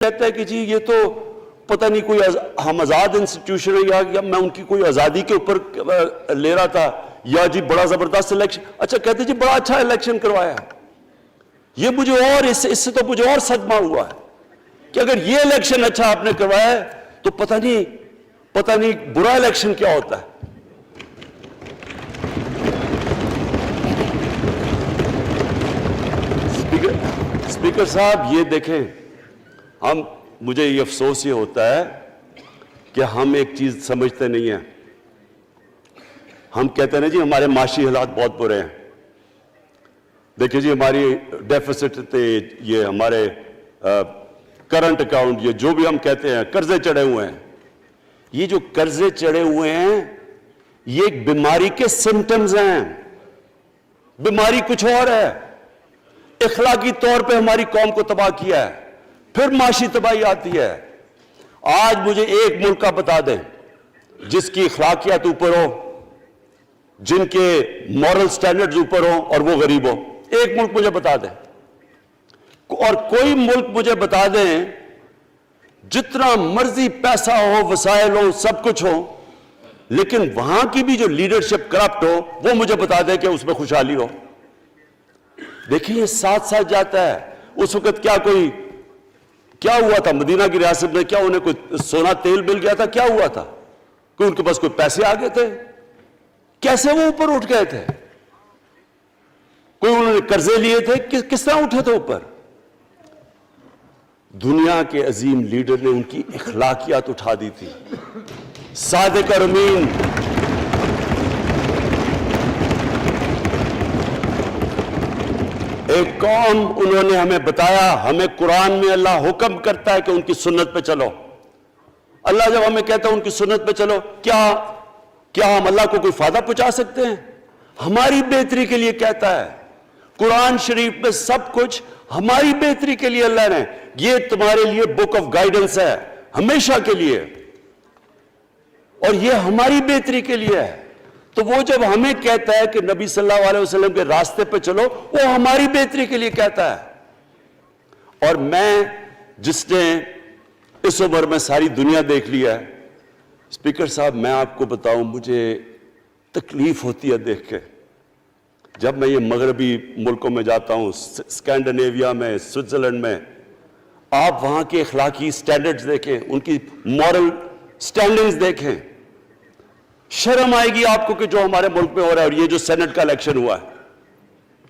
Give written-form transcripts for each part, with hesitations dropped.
کہتا ہے کہ جی یہ تو پتہ نہیں کوئی ہم آزاد انسٹیٹیوشن ہے یا میں ان کی کوئی آزادی کے اوپر لے رہا تھا یا جی بڑا زبردست الیکشن. اچھا کہتے جی بڑا اچھا الیکشن کروایا. یہ مجھے اور اس سے تو مجھے اور صدمہ ہوا ہے کہ اگر یہ الیکشن اچھا آپ نے کروایا ہے تو پتہ نہیں برا الیکشن کیا ہوتا ہے. اسپیکر صاحب یہ دیکھیں, مجھے یہ افسوس یہ ہوتا ہے کہ ہم ایک چیز سمجھتے نہیں ہیں. ہم کہتے ہیں نا جی ہمارے معاشی حالات بہت برے ہیں. دیکھیں جی ہماری ڈیفیسٹ تھے, یہ ہمارے کرنٹ اکاؤنٹ, یہ جو بھی ہم کہتے ہیں قرضے چڑھے ہوئے ہیں. یہ جو قرضے چڑھے ہوئے ہیں یہ ایک بیماری کے سمٹمز ہیں. بیماری کچھ اور ہے. اخلاقی طور پہ ہماری قوم کو تباہ کیا ہے, پھر معاشی تباہی آتی ہے. آج مجھے ایک ملک کا بتا دیں جس کی اخلاقیات اوپر ہو, جن کے مورل سٹینڈرڈز اوپر ہوں اور وہ غریب ہو. ایک ملک مجھے بتا دیں, اور کوئی ملک مجھے بتا دیں جتنا مرضی پیسہ ہو, وسائل ہو, سب کچھ ہو, لیکن وہاں کی بھی جو لیڈرشپ کرپٹ ہو وہ مجھے بتا دیں کہ اس میں خوشحالی ہو. دیکھیں یہ ساتھ ساتھ جاتا ہے. اس وقت کیا ہوا تھا مدینہ کی ریاست میں؟ کیا انہیں کوئی سونا تیل مل گیا تھا؟ کیا ہوا تھا؟ کہ ان کے پاس کوئی پیسے آ گئے تھے؟ کیسے وہ اوپر اٹھ گئے تھے؟ کوئی انہوں نے قرضے لیے تھے؟ کس طرح اٹھے تھے اوپر؟ دنیا کے عظیم لیڈر نے ان کی اخلاقیات اٹھا دی تھی. صادق اور امین, ایک قوم, انہوں نے ہمیں بتایا, ہمیں قرآن میں اللہ حکم کرتا ہے کہ ان کی سنت پہ چلو. اللہ جب ہمیں کہتا ہے ان کی سنت پہ چلو, کیا ہم اللہ کو کوئی فائدہ پہنچا سکتے ہیں؟ ہماری بہتری کے لیے کہتا ہے. قرآن شریف میں سب کچھ ہماری بہتری کے لیے اللہ نے, یہ تمہارے لیے بک آف گائیڈنس ہے ہمیشہ کے لیے, اور یہ ہماری بہتری کے لیے ہے. تو وہ جب ہمیں کہتا ہے کہ نبی صلی اللہ علیہ وسلم کے راستے پہ چلو, وہ ہماری بہتری کے لیے کہتا ہے. اور میں جس نے اس عمر میں ساری دنیا دیکھ لیا ہے, اسپیکر صاحب میں آپ کو بتاؤں مجھے تکلیف ہوتی ہے دیکھ کے. جب میں یہ مغربی ملکوں میں جاتا ہوں, اسکینڈینیویا میں, سوئٹزرلینڈ میں, آپ وہاں کے اخلاقی سٹینڈرڈز دیکھیں, ان کی مورل سٹینڈنگز دیکھیں, شرم آئے گی آپ کو کہ جو ہمارے ملک میں ہو رہا ہے. اور یہ جو سینٹ کا الیکشن ہوا ہے,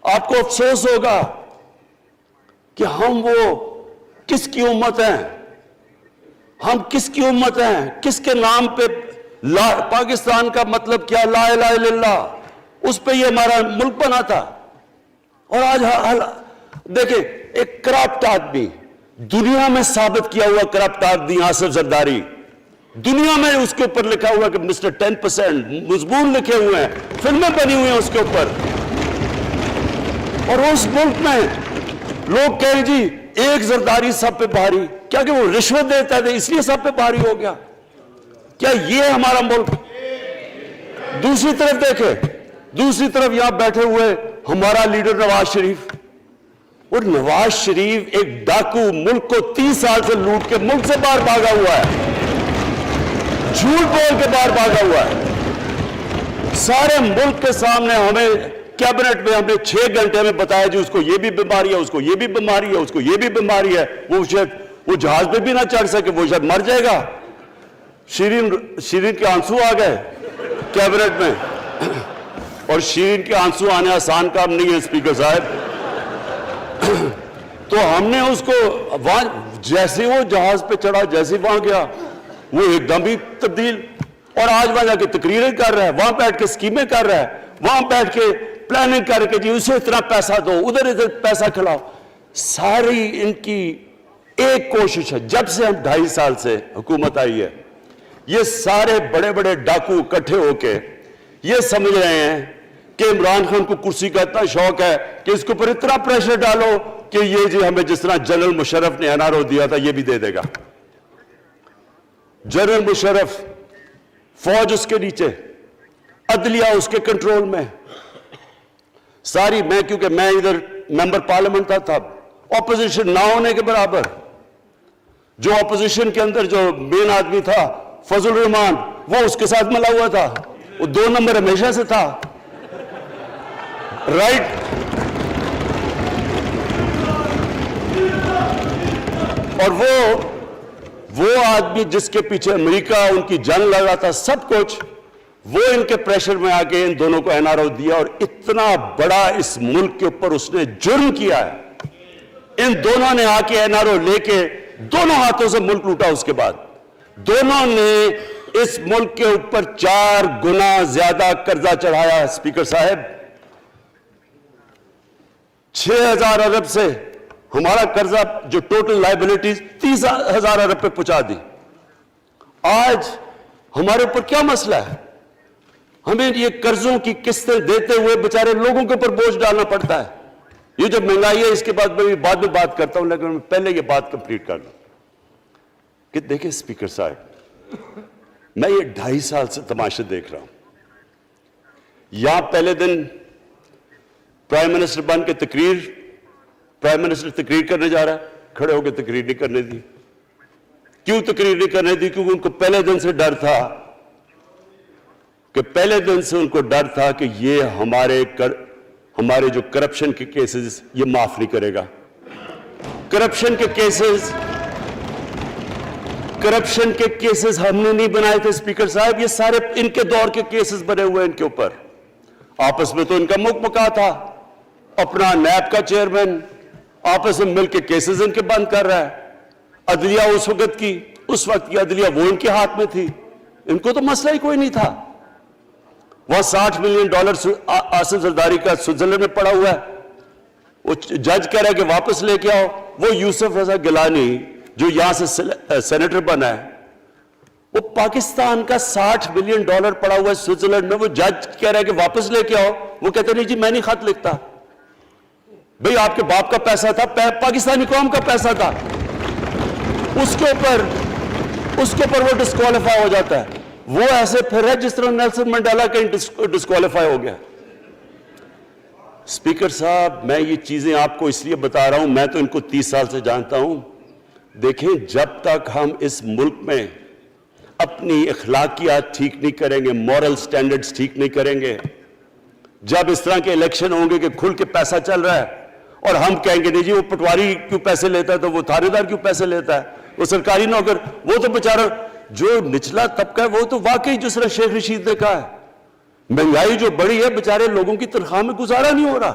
آپ کو افسوس ہوگا کہ ہم وہ کس کی امت ہیں, ہم کس کی امت ہیں, کس کے نام پہ پاکستان کا مطلب کیا, لا الہ الا اللہ, اس پہ یہ ہمارا ملک بنا تھا. اور آج دیکھیں ایک کرپٹ آدمی, دنیا میں ثابت کیا ہوا کرپٹ آدمی آصف زرداری, دنیا میں اس کے اوپر لکھا ہوا کہ مسٹر 10%, مضمون لکھے ہوئے ہیں, فلمیں بنی ہوئی ہیں اس کے اوپر. اور اس ملک میں لوگ کہیں جی ایک زرداری سب پہ بھاری, کیا کہ وہ رشوت دیتا تھا اس لیے سب پہ بھاری ہو گیا؟ کیا یہ ہمارا ملک؟ دوسری طرف دیکھیں, دوسری طرف یہاں بیٹھے ہوئے ہمارا لیڈر نواز شریف, اور نواز شریف ایک ڈاکو, ملک کو 30 سال سے لوٹ کے ملک سے باہر بھاگا ہوا ہے, جھوٹ بول کے باہر بھاگا ہوا ہے. سارے ملک کے سامنے ہمیں کیبنٹ میں ہم نے 6 گھنٹے میں بتایا جی اس کو یہ بھی بیماری ہے, اس کو یہ بھی بیماری ہے, اس کو یہ بھی بیماری ہے, وہ جہاز پہ بھی نہ چڑھ سکے, وہ شاید مر جائے گا. شیرین کے آنسو آ گئے کیبنٹ میں, اور شیرین کے آنسو آنے آسان کام نہیں ہے اسپیکر صاحب. تو ہم نے اس کو وہاں جیسے وہ جہاز پہ چڑھا, جیسے وہاں گیا, وہ ایک دم ہی تبدیل. اور آج وہاں جا کے تقریریں کر رہا ہے, وہاں بیٹھ کے اسکیمیں کر رہا ہے, وہاں بیٹھ کے پلاننگ کر کے جی اسے اتنا پیسہ دو, ادھر پیسہ کھلاؤ. ساری ان کی ایک کوشش ہے, جب سے ہم 2.5 سال سے حکومت آئی ہے, یہ سارے بڑے بڑے ڈاکو اکٹھے ہو کے یہ سمجھ رہے ہیں کہ عمران خان کو کرسی کا اتنا شوق ہے کہ اس کے اوپر اتنا پریشر ڈالو کہ یہ جی ہمیں جس طرح جنرل مشرف نے NRO دیا تھا یہ بھی دے دے گا. جنرل مشرف, فوج اس کے نیچے, عدلیہ اس کے کنٹرول میں ساری. میں کیونکہ میں ادھر ممبر پارلیمنٹ تھا تب, اپوزیشن نہ ہونے کے برابر, جو اپوزیشن کے اندر جو مین آدمی تھا فضل الرحمان، وہ اس کے ساتھ ملا ہوا تھا، وہ 2 نمبر ہمیشہ سے تھا، رائٹ؟ اور وہ آدمی جس کے پیچھے امریکہ ان کی جنگ لڑا تھا، سب کچھ، وہ ان کے پریشر میں آ کے ان دونوں کو این آر او دیا، اور اتنا بڑا اس ملک کے اوپر اس نے جرم کیا ہے۔ ان دونوں نے آ کے این آر او لے کے دونوں ہاتھوں سے ملک لوٹا، اس کے بعد دونوں نے اس ملک کے اوپر 4 گنا زیادہ قرضہ چڑھایا۔ اسپیکر صاحب، 6,000 ارب سے ہمارا قرضہ جو ٹوٹل لائبلٹیز 30,000 ارب پہ پہنچا دی۔ آج ہمارے اوپر کیا مسئلہ ہے؟ ہمیں یہ قرضوں کی قسطیں دیتے ہوئے بیچارے لوگوں کے اوپر بوجھ ڈالنا پڑتا ہے۔ یہ جو مہنگائی ہے، اس کے بعد میں بعد میں بات کرتا ہوں، لیکن میں پہلے یہ بات کمپلیٹ کر لوں کہ دیکھیں اسپیکر صاحب، میں یہ 2.5 سال سے تماشے دیکھ رہا ہوں۔ یہاں پہلے دن پرائم منسٹر بن کے پرائم منسٹر تقریر کرنے جا رہا ہے، کھڑے ہو کے تقریر نہیں کرنے دی۔ کیوں تقریر نہیں کرنے دی؟ کیونکہ ان کو پہلے دن سے ڈر تھا کہ یہ ہمارے جو کرپشن کے کیسز یہ معاف نہیں کرے گا۔ کرپشن کے کیسز ہم نے نہیں بنائے تھے اسپیکر صاحب، یہ سارے ان کے دور کے کیسز بنے ہوئے ان کے اوپر۔ آپس میں تو ان کا مکمکا تھا، اپنا نیب کا چیئرمین آپس میں مل کے کیسز ان کے بند کر رہا ہے۔ عدلیہ اس وقت کی عدلیہ وہ ان کے ہاتھ میں تھی، ان کو تو مسئلہ ہی کوئی نہیں تھا۔ وہاں $60 ملین آصف زرداری کا سوئٹزرلینڈ میں پڑا ہوا ہے، وہ جج کہہ رہا ہے کہ واپس لے کے آؤ۔ وہ یوسف رضا گیلانی جو یہاں سے سینیٹر بنا ہے، وہ پاکستان کا $60 ملین پڑا ہوا ہے سوئٹزرلینڈ میں، وہ جج کہہ رہا ہے کہ واپس لے کے آؤ۔ وہ کہتے نہیں جی میں نہیں خط لکھتا۔ بھئی آپ کے باپ کا پیسہ تھا، پاکستانی قوم کا پیسہ تھا، اس کے اوپر وہ ڈسکوالیفائی ہو جاتا ہے۔ وہ ایسے پھر ہے جس طرح نیلسن منڈیلا کہیں ڈسکوالیفائی ہو گیا۔ اسپیکر صاحب، میں یہ چیزیں آپ کو اس لیے بتا رہا ہوں، میں تو ان کو 30 سال سے جانتا ہوں۔ دیکھیں، جب تک ہم اس ملک میں اپنی اخلاقیات ٹھیک نہیں کریں گے، مورل سٹینڈرڈز ٹھیک نہیں کریں گے، جب اس طرح کے الیکشن ہوں گے کہ کھل کے پیسہ چل رہا ہے اور ہم کہیں گے نہیں جی وہ پٹواری کیوں پیسے لیتا ہے، تو وہ تھانے دار کیوں پیسے لیتا ہے، وہ سرکاری نوکر، وہ تو بیچارہ جو نچلا طبقہ ہے وہ تو واقعی جس طرح شیخ رشید نے کہا ہے، مہنگائی جو بڑی ہے، بیچارے لوگوں کی تنخواہ میں گزارا نہیں ہو رہا۔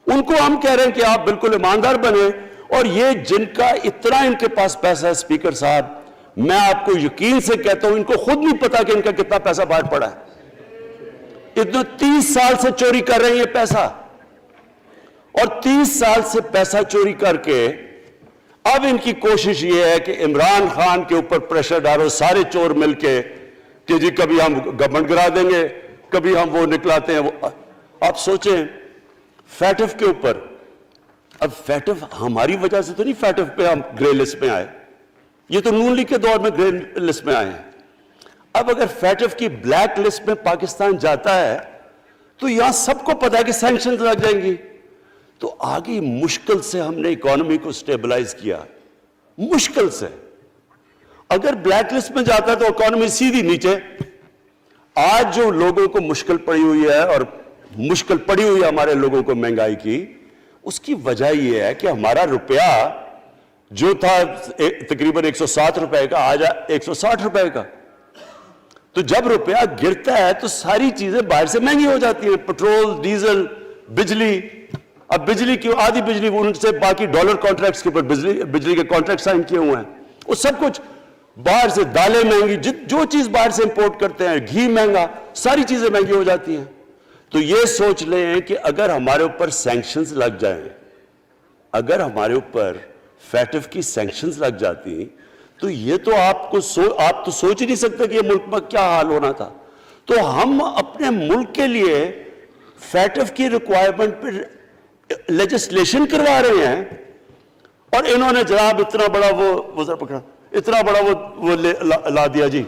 ان کو ہم کہہ رہے ہیں کہ آپ بالکل ایماندار بنے، اور یہ جن کا اتنا ان کے پاس پیسہ ہے اسپیکر صاحب، میں آپ کو یقین سے کہتا ہوں ان کو خود نہیں پتا کہ ان کا کتنا پیسہ باہر پڑا ہے۔ اتنا 30 سال سے چوری کر رہے ہیں یہ پیسہ، اور 30 سال سے پیسہ چوری کر کے اب ان کی کوشش یہ ہے کہ عمران خان کے اوپر پریشر ڈالو، سارے چور مل کے کہ جی کبھی ہم گورنمنٹ گرا دیں گے، کبھی ہم وہ نکلاتے ہیں۔ آپ سوچیں فیٹف کے اوپر، اب فیٹف ہماری وجہ سے تو نہیں فیٹف پہ ہم گرے لسٹ میں آئے، یہ تو نون لیگ کے دور میں گرے لسٹ میں آئے ہیں۔ اب اگر فیٹف کی بلیک لسٹ میں پاکستان جاتا ہے تو یہاں سب کو پتا ہے کہ سینکشنز لگ جائیں گی، تو آگے مشکل سے ہم نے اکانومی کو سٹیبلائز کیا، مشکل سے۔ اگر بلیک لسٹ میں جاتا ہے تو اکانومی سیدھی نیچے۔ آج جو لوگوں کو مشکل پڑی ہوئی ہے، اور مشکل پڑی ہوئی ہے ہمارے لوگوں کو مہنگائی کی، اس کی وجہ یہ ہے کہ ہمارا روپیہ جو تھا تقریباً 107 روپے کا، آج 160 روپے کا۔ تو جب روپیہ گرتا ہے تو ساری چیزیں باہر سے مہنگی ہو جاتی ہیں، پٹرول، ڈیزل، بجلی۔ اب بجلی کی آدھی بجلی ان سے باقی ڈالر کانٹریکٹس کے اوپر بجلی کے کانٹریکٹ سائن کیے ہوئے ہیں، وہ سب کچھ باہر سے، دالیں مہنگی، جو چیز باہر سے امپورٹ کرتے ہیں، گھی مہنگا، ساری چیزیں مہنگی ہو جاتی ہیں۔ تو یہ سوچ لیں کہ اگر ہمارے اوپر سینکشنز لگ جائیں، اگر ہمارے اوپر فیٹف کی سینکشنز لگ جاتی تو یہ تو آپ تو سوچ ہی نہیں سکتے کہ یہ ملک میں کیا حال ہونا تھا۔ تو ہم اپنے ملک کے لیے فیٹف کی ریکوائرمنٹ پر لیجسلیشن کروا رہے ہیں، اور انہوں نے جناب اتنا بڑا وہ ذرا پکڑا، اتنا بڑا وہ لا دیا جی،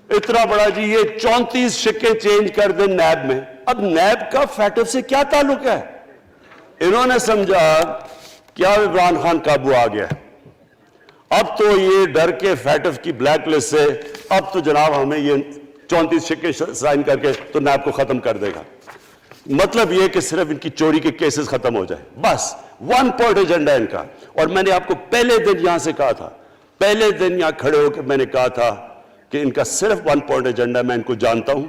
اتنا بڑا جی، یہ 34 شکیں چینج کر دیں نیب میں۔ اب نیب کا فیٹف سے کیا تعلق ہے؟ انہوں نے سمجھا کیا عمران خان قابو آ گیا، اب تو یہ ڈر کے فیٹف کی بلیک لسٹ سے اب تو جناب ہمیں یہ 34 سکے سائن کر کے تو نیب کو ختم کر دے گا. مطلب یہ کہ صرف ان کی چوری کے کیسز ختم ہو جائے, بس ون پوائنٹ ایجنڈا ان کا. اور میں نے آپ کو پہلے دن یہاں سے کہا تھا, پہلے دن یہاں کھڑے ہو کے میں نے کہا تھا کہ ان کا صرف ون پوائنٹ ایجنڈا. میں ان کو جانتا ہوں,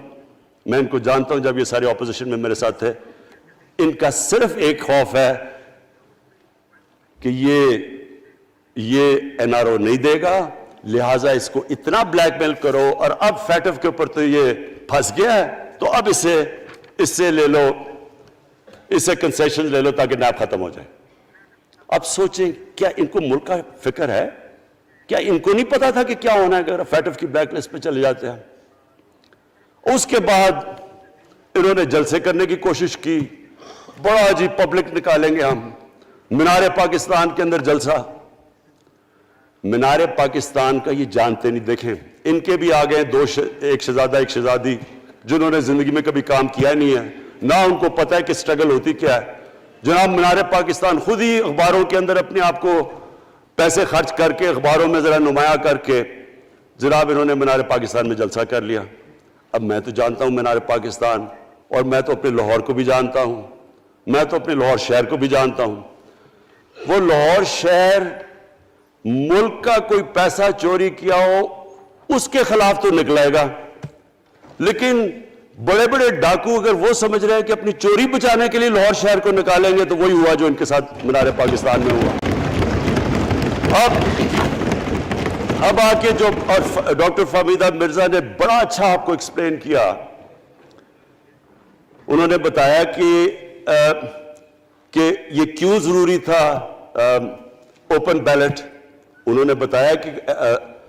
میں ان کو جانتا ہوں, جب یہ سارے اپوزیشن میں میرے ساتھ تھے. ان کا صرف ایک خوف ہے کہ یہ NRO نہیں دے گا, لہٰذا اس کو اتنا بلیک میل کرو. اور اب فیٹف کے اوپر تو یہ پھنس گیا ہے, تو اب اس سے لے لو, اس سے کنسیشن لے لو تاکہ نیب ختم ہو جائے. اب سوچیں, کیا ان کو ملک کا فکر ہے؟ کیا ان کو نہیں پتا تھا کہ کیا ہونا ہے اگر فیٹف کی بلیک لسٹ پہ چلے جاتے ہیں؟ اس کے بعد انہوں نے جلسے کرنے کی کوشش کی, بڑا جی پبلک نکالیں گے ہم, مینار پاکستان کے اندر جلسہ. مینار پاکستان کا یہ جانتے نہیں. دیکھیں ان کے بھی آگئے ایک شہزادہ ایک شہزادی جنہوں نے زندگی میں کبھی کام کیا نہیں ہے, نہ ان کو پتہ ہے کہ سٹرگل ہوتی کیا ہے. جناب مینار پاکستان خود ہی اخباروں کے اندر اپنے آپ کو پیسے خرچ کر کے اخباروں میں ذرا نمایاں کر کے جناب انہوں نے مینار پاکستان میں جلسہ کر لیا. اب میں تو جانتا ہوں مینار پاکستان, اور میں تو اپنے لاہور کو بھی جانتا ہوں, میں تو اپنے لاہور شہر کو بھی جانتا ہوں. وہ لاہور شہر ملک کا کوئی پیسہ چوری کیا ہو اس کے خلاف تو نکلائے گا, لیکن بڑے بڑے ڈاکو اگر وہ سمجھ رہے ہیں کہ اپنی چوری بچانے کے لیے لاہور شہر کو نکالیں گے تو وہی ہوا جو ان کے ساتھ مینار پاکستان میں ہوا. اب آ کے جو ڈاکٹر فہمیدہ مرزا نے بڑا اچھا آپ کو ایکسپلین کیا. انہوں نے بتایا کہ یہ کیوں ضروری تھا اوپن بیلٹ. انہوں نے بتایا کہ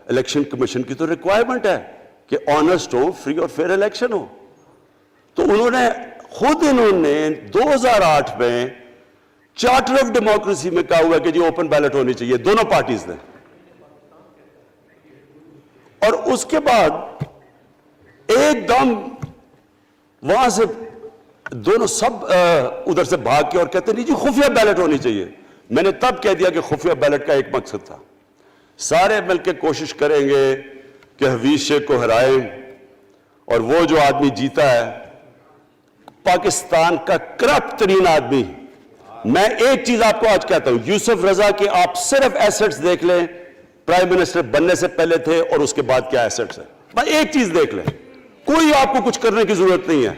الیکشن کمیشن کی تو ریکوائرمنٹ ہے کہ آنسٹ ہو, فری اور فیئر الیکشن ہو. تو انہوں نے 2008 میں چارٹر آف ڈیموکریسی میں کہا ہوا کہ جی اوپن بیلٹ ہونی چاہیے, دونوں پارٹیز نے. اور اس کے بعد ایک دم وہاں سے دونوں سب ادھر سے بھاگ کے اور کہتے نہیں جی خفیہ بیلٹ ہونی چاہیے. میں نے تب کہہ دیا کہ خفیہ بیلٹ کا ایک مقصد تھا, سارے مل کے کوشش کریں گے کہ حفیظ شیخ کو ہرائیں, اور وہ جو آدمی جیتا ہے پاکستان کا کرپٹ ترین آدمی. میں ایک چیز آپ کو آج کہتا ہوں, یوسف رضا کے آپ صرف ایسٹس دیکھ لیں, پرائم منسٹر بننے سے پہلے تھے اور اس کے بعد کیا ایسٹس ہیں, بس ایک چیز دیکھ لیں, کوئی آپ کو کچھ کرنے کی ضرورت نہیں ہے.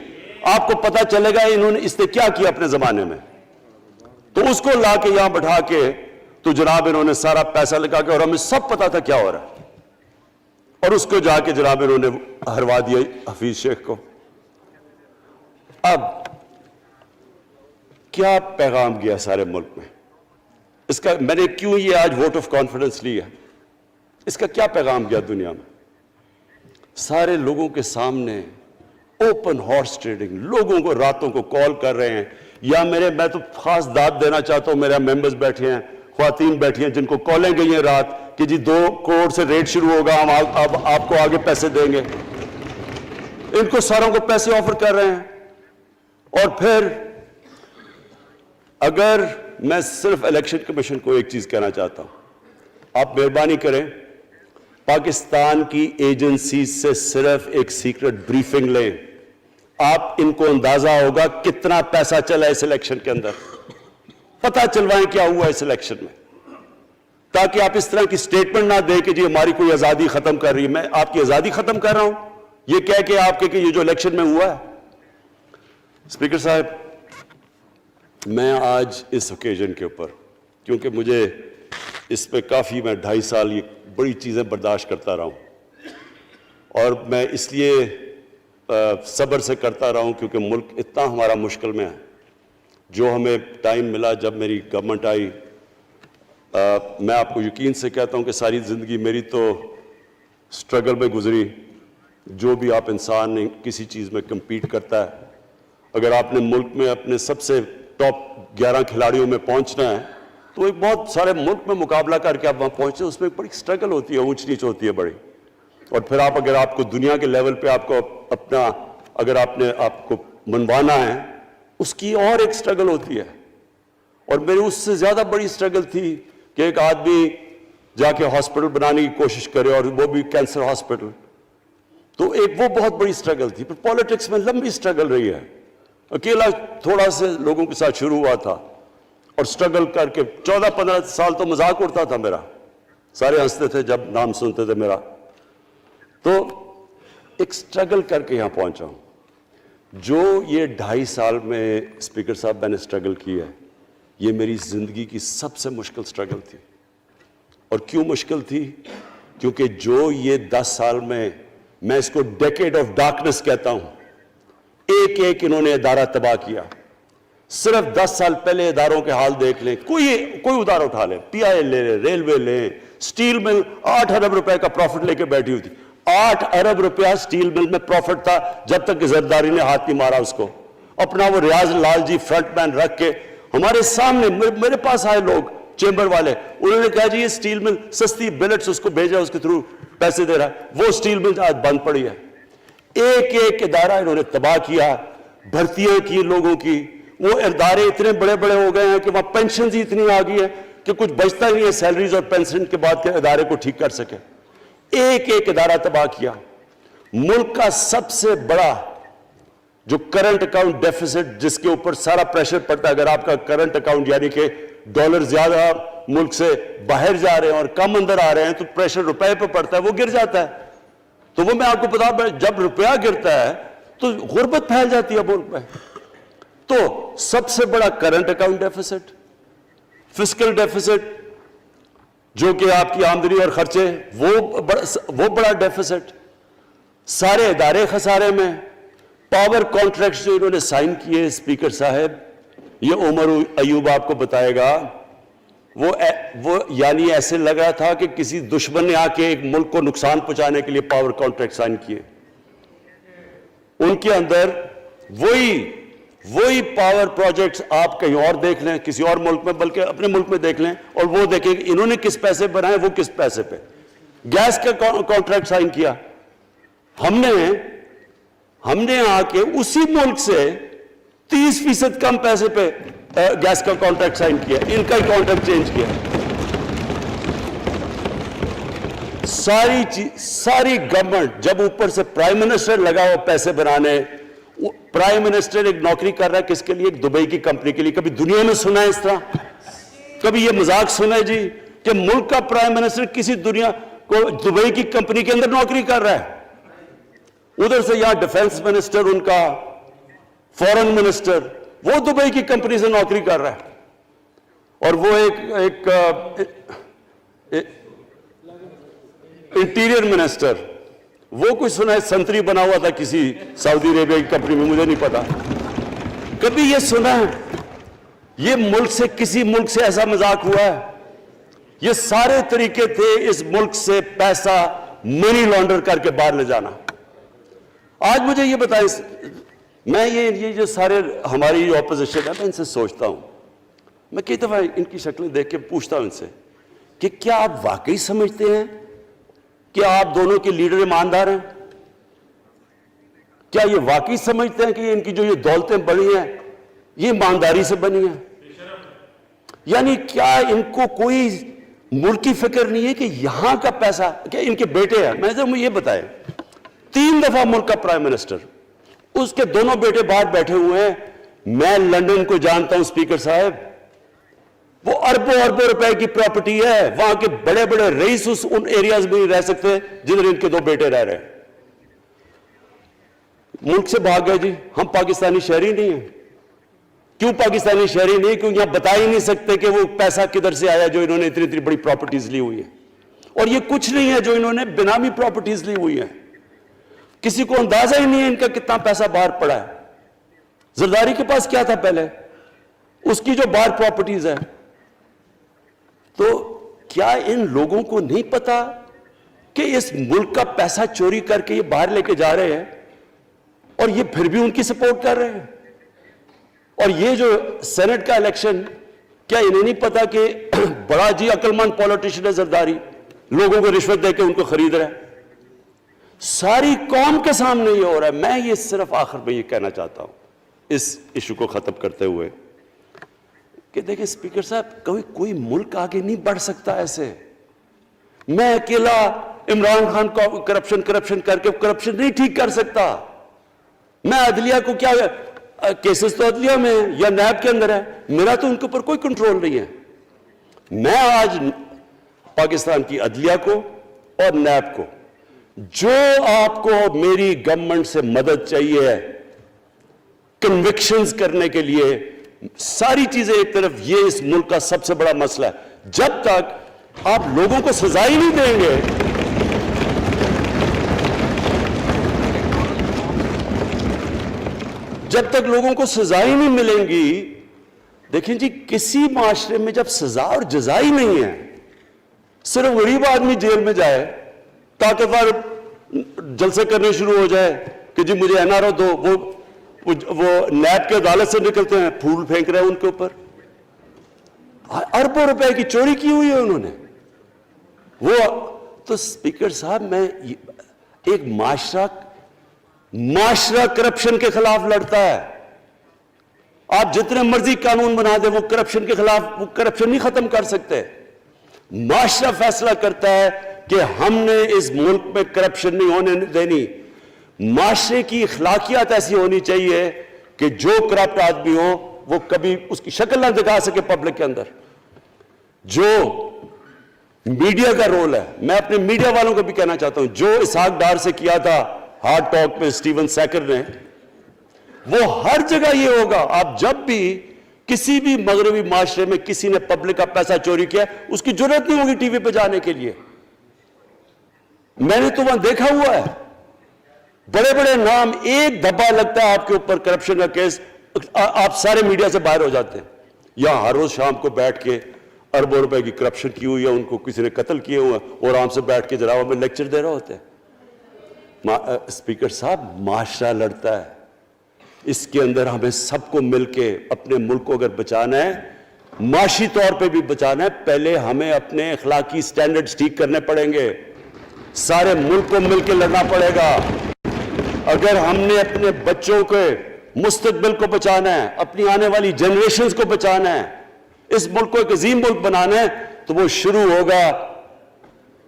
آپ کو پتا چلے گا انہوں نے اس نے کیا کیا اپنے زمانے میں. تو اس کو لا کے یہاں بٹھا کے تو جناب انہوں نے سارا پیسہ لگا کے, اور ہمیں سب پتا تھا کیا ہو رہا ہے, اور اس کو جا کے جناب انہوں نے ہروا دیا حفیظ شیخ کو. اب کیا پیغام گیا سارے ملک میں اس کا؟ میں نے کیوں یہ آج ووٹ آف کانفیڈنس لی ہے, اس کا کیا پیغام گیا دنیا میں؟ سارے لوگوں کے سامنے اوپن ہارس ٹریڈنگ, لوگوں کو راتوں کو کال کر رہے ہیں. یا میں تو خاص داد دینا چاہتا ہوں, میرے ممبرز بیٹھے ہیں, خواتین بیٹھی ہیں جن کو کالیں گئی ہیں رات کہ جی 2 کروڑ سے ریٹ شروع ہوگا, ہم آپ کو آگے پیسے دیں گے. ان کو ساروں کو پیسے آفر کر رہے ہیں. اور پھر اگر میں صرف الیکشن کمیشن کو ایک چیز کہنا چاہتا ہوں, آپ مہربانی کریں پاکستان کی ایجنسی سے صرف ایک سیکرٹ بریفنگ لیں. آپ ان کو اندازہ ہوگا کتنا پیسہ چلا اس الیکشن کے اندر, پتہ چلوائیں کیا ہوا اس الیکشن میں, تاکہ آپ اس طرح کی سٹیٹمنٹ نہ دیں کہ جی ہماری کوئی آزادی ختم کر رہی ہے. میں آپ کی آزادی ختم کر رہا ہوں یہ کہہ کے آپ کہ یہ جو الیکشن میں ہوا ہے. اسپیکر صاحب, میں آج اس اوکیزن کے اوپر, کیونکہ مجھے اس پہ کافی, میں 2.5 سال یہ بڑی چیزیں برداشت کرتا رہا ہوں, اور میں اس لیے صبر سے کرتا رہا ہوں کیونکہ ملک اتنا ہمارا مشکل میں ہے. جو ہمیں ٹائم ملا جب میری گورنمنٹ آئی, میں آپ کو یقین سے کہتا ہوں کہ ساری زندگی میری تو سٹرگل میں گزری. جو بھی آپ انسان نے کسی چیز میں کمپیٹ کرتا ہے, اگر آپ نے ملک میں اپنے سب سے ٹاپ 11 کھلاڑیوں میں پہنچنا ہے تو ایک بہت سارے ملک میں مقابلہ کر کے آپ وہاں پہنچے, اس میں بڑی سٹرگل ہوتی ہے, اونچ نیچ ہوتی ہے بڑی. اور پھر اگر آپ کو دنیا کے لیول پہ آپ کو اپنا, اگر آپ کو منوانا ہے, اس کی اور ایک سٹرگل ہوتی ہے. اور میری اس سے زیادہ بڑی سٹرگل تھی کہ ایک آدمی جا کے ہاسپٹل بنانے کی کوشش کرے, اور وہ بھی کینسر ہاسپٹل. تو ایک وہ بہت بڑی سٹرگل تھی. پھر پالیٹکس میں لمبی سٹرگل رہی ہے. اکیلا تھوڑا سے لوگوں کے ساتھ شروع ہوا تھا, اور سٹرگل کر کے 14-15 سال تو مذاق اڑتا تھا میرا, سارے ہنستے تھے جب نام سنتے تھے میرا. تو ایک سٹرگل کر کے یہاں پہنچا ہوں. جو یہ 2.5 سال میں اسپیکر صاحب میں نے سٹرگل کی ہے, یہ میری زندگی کی سب سے مشکل سٹرگل تھی. اور کیوں مشکل تھی؟ کیونکہ جو یہ 10 سال میں اس کو ڈیکیڈ آف ڈارکنس کہتا ہوں, ایک ایک انہوں نے ادارہ تباہ کیا. صرف 10 سال پہلے اداروں کے حال دیکھ لیں, کوئی ادارہ اٹھا لیں, پی آئی لے لیں, ریلوے لیں, سٹیل مل 8 ارب روپے کا پروفٹ لے کے بیٹھی ہوئی تھی. 8 ارب روپیہ سٹیل مل میں پروفٹ تھا جب تک کہ زرداری نے ہاتھ نہیں مارا اس کو. اپنا وہ ریاض لال جی فرنٹ مین رکھ کے ہمارے سامنے, میرے پاس آئے لوگ چیمبر والے, انہوں نے کہا جی یہ سٹیل مل سستی بلٹس اس کو بھیجا, اس کے تھرو پیسے دے رہا ہے. وہ سٹیل مل آج بند پڑی ہے. ایک ایک ادارہ انہوں نے تباہ کیا, بھرتیاں کی لوگوں کی. وہ ادارے اتنے بڑے بڑے ہو گئے ہیں کہ وہاں پینشنز ہی اتنی آ گئی ہے کہ کچھ بچتا نہیں ہے سیلریز اور پینشن کے بعد کے ادارے کو ٹھیک کر سکے. ایک ایک ادارہ تباہ کیا. ملک کا سب سے بڑا جو کرنٹ اکاؤنٹ ڈیفیسٹ, جس کے اوپر سارا پریشر پڑتا ہے, اگر آپ کا کرنٹ اکاؤنٹ یعنی کہ ڈالر زیادہ ملک سے باہر جا رہے ہیں اور کم اندر آ رہے ہیں تو پریشر روپے پہ پڑتا ہے, وہ گر جاتا ہے. تو وہ میں آپ کو بتا, جب روپیہ گرتا ہے تو غربت پھیل جاتی ہے ملک میں. تو سب سے بڑا current account deficit, fiscal deficits جو کہ آپ کی آمدنی اور خرچے, وہ بڑا ڈیفیسٹ. سارے ادارے خسارے میں. پاور کانٹریکٹس جو انہوں نے سائن کیے اسپیکر صاحب, یہ عمر ایوب آپ کو بتائے گا, وہ یعنی ایسے لگ رہا تھا کہ کسی دشمن نے آ کے ایک ملک کو نقصان پہنچانے کے لیے پاور کانٹریکٹ سائن کیے. ان کے اندر وہی پاور پروجیکٹس آپ کہیں اور دیکھ لیں, کسی اور ملک میں, بلکہ اپنے ملک میں دیکھ لیں, اور وہ دیکھیں کہ انہوں نے کس پیسے بنائے, وہ کس پیسے پہ. گیس کا کانٹریکٹ سائن کیا ہم نے آ کے اسی ملک سے 30% کم پیسے پہ گیس کا کانٹریکٹ سائن کیا, ان کا ہی کانٹریکٹ چینج کیا. ساری گورنمنٹ, جب اوپر سے پرائم منسٹر لگا ہوا پیسے بنانے. پرائم منسٹر ایک نوکری کر رہا ہے کس کے لیے؟ ایک دبئی کی کمپنی کے لیے. کبھی دنیا میں سنا ہے اس طرح؟ کبھی یہ مذاق سنا ہے جی کہ ملک کا پرائم منسٹر کسی دنیا کو دبئی کی کمپنی کے اندر نوکری کر رہا ہے؟ ادھر سے یہاں ڈیفنس منسٹر, ان کا فورن منسٹر, وہ دبئی کی کمپنی سے نوکری کر رہا ہے. اور وہ ایک انٹیریئر منسٹر, وہ کوئی سنا ہے سنتری بنا ہوا تھا کسی سعودی عربیہ کی کمپنی میں, مجھے نہیں پتا. کبھی یہ سنا ہے یہ ملک سے, کسی ملک سے ایسا مذاق ہوا ہے؟ یہ سارے طریقے تھے اس ملک سے پیسہ منی لانڈر کر کے باہر لے جانا. آج مجھے یہ بتائیں, میں یہ جو سارے ہماری جو اپوزیشن ہے, میں ان سے سوچتا ہوں, میں کئی دفعہ ان کی شکلیں دیکھ کے پوچھتا ہوں ان سے کہ کیا آپ واقعی سمجھتے ہیں کہ آپ دونوں کے لیڈر ایماندار ہیں؟ کیا یہ واقعی سمجھتے ہیں کہ ان کی جو یہ دولتیں بڑی ہیں یہ ایمانداری سے بنی ہیں؟ یعنی کیا ان کو کوئی ملکی فکر نہیں ہے کہ یہاں کا پیسہ, کہ ان کے بیٹے ہیں, میں مجھے یہ بتائیں, 3 دفعہ ملک کا پرائم منسٹر, اس کے دونوں بیٹے باہر بیٹھے ہوئے ہیں. میں لندن کو جانتا ہوں اسپیکر صاحب, وہ اربوں روپے کی پراپرٹی ہے, وہاں کے بڑے بڑے رئیس ان ایریاز میں نہیں رہ سکتے جدھر ان کے 2 بیٹے رہ رہے ہیں. ملک سے بھاگ گئے جی, ہم پاکستانی شہری نہیں ہیں. کیوں پاکستانی شہری نہیں؟ کیونکہ آپ بتا ہی نہیں سکتے کہ وہ پیسہ کدھر سے آیا جو انہوں نے اتنی بڑی پراپرٹیز لی ہوئی ہیں. اور یہ کچھ نہیں ہے جو انہوں نے بنامی پراپرٹیز لی ہوئی ہیں. کسی کو اندازہ ہی نہیں ہے ان کا کتنا پیسہ باہر پڑا ہے. زرداری کے پاس کیا تھا پہلے, اس کی جو باہر پراپرٹیز ہے. تو کیا ان لوگوں کو نہیں پتا کہ اس ملک کا پیسہ چوری کر کے یہ باہر لے کے جا رہے ہیں, اور یہ پھر بھی ان کی سپورٹ کر رہے ہیں؟ اور یہ جو سینٹ کا الیکشن, کیا انہیں نہیں پتا کہ بڑا جی عقل مند پولیٹیشن ہے زرداری, لوگوں کو رشوت دے کے ان کو خرید رہا ہے. ساری قوم کے سامنے یہ ہو رہا ہے. میں یہ صرف آخر میں یہ کہنا چاہتا ہوں اس ایشو کو ختم کرتے ہوئے کہ دیکھیں اسپیکر صاحب, کوئی ملک آگے نہیں بڑھ سکتا ایسے. میں اکیلا عمران خان کو کرپشن کر کے کرپشن نہیں ٹھیک کر سکتا. میں عدلیہ کو کیا کیسز تو عدلیہ میں یا نیب کے اندر ہے, میرا تو ان کے اوپر کوئی کنٹرول نہیں ہے. میں آج پاکستان کی عدلیہ کو اور نیب کو, جو آپ کو میری گورنمنٹ سے مدد چاہیے کنوکشنز کرنے کے لیے, ساری چیزیں ایک طرف, یہ اس ملک کا سب سے بڑا مسئلہ ہے. جب تک آپ لوگوں کو سزا ہی نہیں دیں گے, جب تک لوگوں کو سزا ہی نہیں ملیں گی. دیکھیں جی, کسی معاشرے میں جب سزا اور جزا ہی نہیں ہے, صرف غریب آدمی جیل میں جائے, طاقتور جلسے کرنے شروع ہو جائے کہ جی مجھے این آر او دو, وہ نیب کے عدالت سے نکلتے ہیں, پھول پھینک رہے ہیں ان کے اوپر. اربوں روپے کی چوری کی ہوئی ہے انہوں نے. وہ تو اسپیکر صاحب, میں ایک معاشرہ کرپشن کے خلاف لڑتا ہے. آپ جتنے مرضی قانون بنا دیں, وہ کرپشن کے خلاف, وہ کرپشن نہیں ختم کر سکتے. معاشرہ فیصلہ کرتا ہے کہ ہم نے اس ملک میں کرپشن نہیں ہونے دینی. معاشرے کی اخلاقیات ایسی ہونی چاہیے کہ جو کرپٹ آدمی ہو وہ کبھی اس کی شکل نہ دکھا سکے پبلک کے اندر. جو میڈیا کا رول ہے, میں اپنے میڈیا والوں کو بھی کہنا چاہتا ہوں, جو اسحاق ڈار سے کیا تھا ہارڈ ٹاک میں اسٹیون سیکر نے, وہ ہر جگہ یہ ہوگا. آپ جب بھی کسی بھی مغربی معاشرے میں کسی نے پبلک کا پیسہ چوری کیا, اس کی جرات نہیں ہوگی ٹی وی پہ جانے کے لیے. میں نے تو وہاں دیکھا ہوا ہے, بڑے بڑے نام, ایک دھبا لگتا ہے آپ کے اوپر کرپشن کا کیس, آپ سارے میڈیا سے باہر ہو جاتے ہیں. یہاں ہر روز شام کو بیٹھ کے اربوں روپے کی کرپشن کی ہوئی ہے, ان کو کسی نے قتل کیے ہوئے ہیں, اور آرام سے بیٹھ کے جناب میں لیکچر دے رہے ہوتے ہیں. اسپیکر صاحب, معاشرہ لڑتا ہے, اس کے اندر ہمیں سب کو مل کے اپنے ملک کو اگر بچانا ہے, معاشی طور پہ بھی بچانا ہے, پہلے ہمیں اپنے اخلاقی سٹینڈرڈز ٹھیک کرنے پڑیں گے. سارے ملک کو مل کے لڑنا پڑے گا. اگر ہم نے اپنے بچوں کے مستقبل کو بچانا ہے, اپنی آنے والی جنریشنز کو بچانا ہے, اس ملک کو ایک عظیم ملک بنانا ہے, تو وہ شروع ہوگا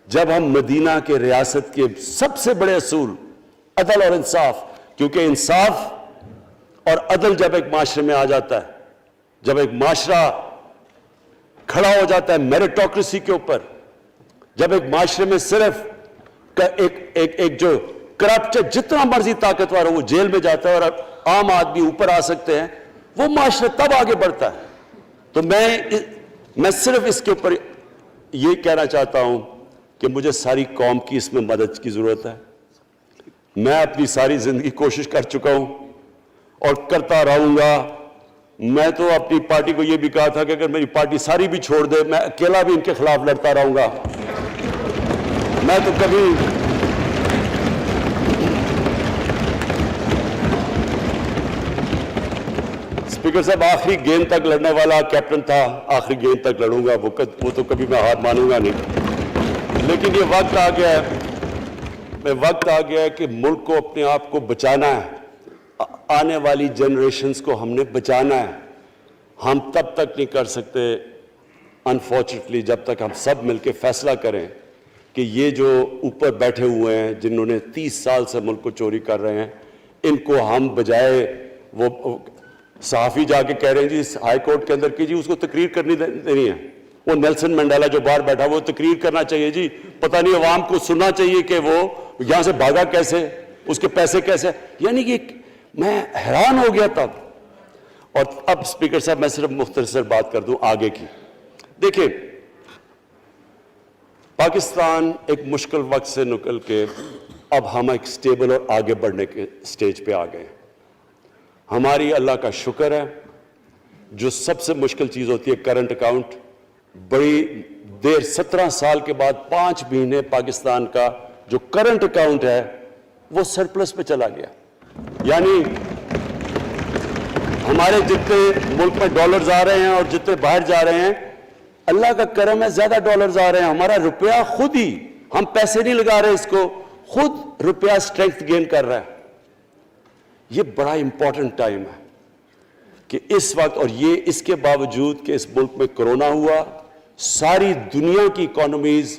جب ہم مدینہ کے ریاست کے سب سے بڑے اصول عدل اور انصاف, کیونکہ انصاف اور عدل جب ایک معاشرے میں آ جاتا ہے, جب ایک معاشرہ کھڑا ہو جاتا ہے میریٹوکریسی کے اوپر, جب ایک معاشرے میں صرف ایک جو کرپٹ, جتنا مرضی طاقتور ہو وہ جیل میں جاتا ہے اور عام آدمی اوپر آ سکتے ہیں, وہ معاشرہ تب آگے بڑھتا ہے. تو میں صرف اس کے اوپر یہ کہنا چاہتا ہوں کہ مجھے ساری قوم کی اس میں مدد کی ضرورت ہے. میں اپنی ساری زندگی کوشش کر چکا ہوں اور کرتا رہوں گا. میں تو اپنی پارٹی کو یہ بھی کہا تھا کہ اگر میری پارٹی ساری بھی چھوڑ دے, میں اکیلا بھی ان کے خلاف لڑتا رہوں گا. میں تو کبھی اسپیکر صاحب آخری گیند تک لڑنے والا کیپٹن تھا, آخری گیند تک لڑوں گا, وہ تو کبھی میں ہار مانوں گا نہیں. لیکن یہ وقت آ گیا ہے کہ ملک کو اپنے آپ کو بچانا ہے, آنے والی جنریشنز کو ہم نے بچانا ہے. ہم تب تک نہیں کر سکتے انفارچونیٹلی جب تک ہم سب مل کے فیصلہ کریں کہ یہ جو اوپر بیٹھے ہوئے ہیں, جنہوں نے 30 سال سے ملک کو چوری کر رہے ہیں, ان کو ہم بجائے وہ صحافی جا کے کہہ رہے ہیں جی ہائی کورٹ کے اندر کی جی اس کو تقریر کرنی دینی ہے, وہ نیلسن منڈیلا جو باہر بیٹھا وہ تقریر کرنا چاہیے جی, پتہ نہیں عوام کو سننا چاہیے کہ وہ یہاں سے بھاگا کیسے, اس کے پیسے کیسے. یعنی کہ میں حیران ہو گیا تب. اور اب اسپیکر صاحب میں صرف مختصر بات کر دوں آگے کی. دیکھیں, پاکستان ایک مشکل وقت سے نکل کے اب ہم ایک سٹیبل اور آگے بڑھنے کے سٹیج پہ آ گئے. ہماری اللہ کا شکر ہے, جو سب سے مشکل چیز ہوتی ہے کرنٹ اکاؤنٹ, بڑی دیر 17 سال کے بعد 5 مہینے پاکستان کا جو کرنٹ اکاؤنٹ ہے وہ سرپلس پہ چلا گیا. یعنی ہمارے جتنے ملک میں ڈالرز آ رہے ہیں اور جتنے باہر جا رہے ہیں, اللہ کا کرم ہے زیادہ ڈالرز آ رہے ہیں. ہمارا روپیہ خود ہی, ہم پیسے نہیں لگا رہے اس کو, خود روپیہ اسٹرینتھ گین کر رہا ہے. یہ بڑا امپورٹنٹ ٹائم ہے کہ اس وقت, اور یہ اس کے باوجود کہ اس ملک میں کرونا ہوا, ساری دنیا کی اکانومیز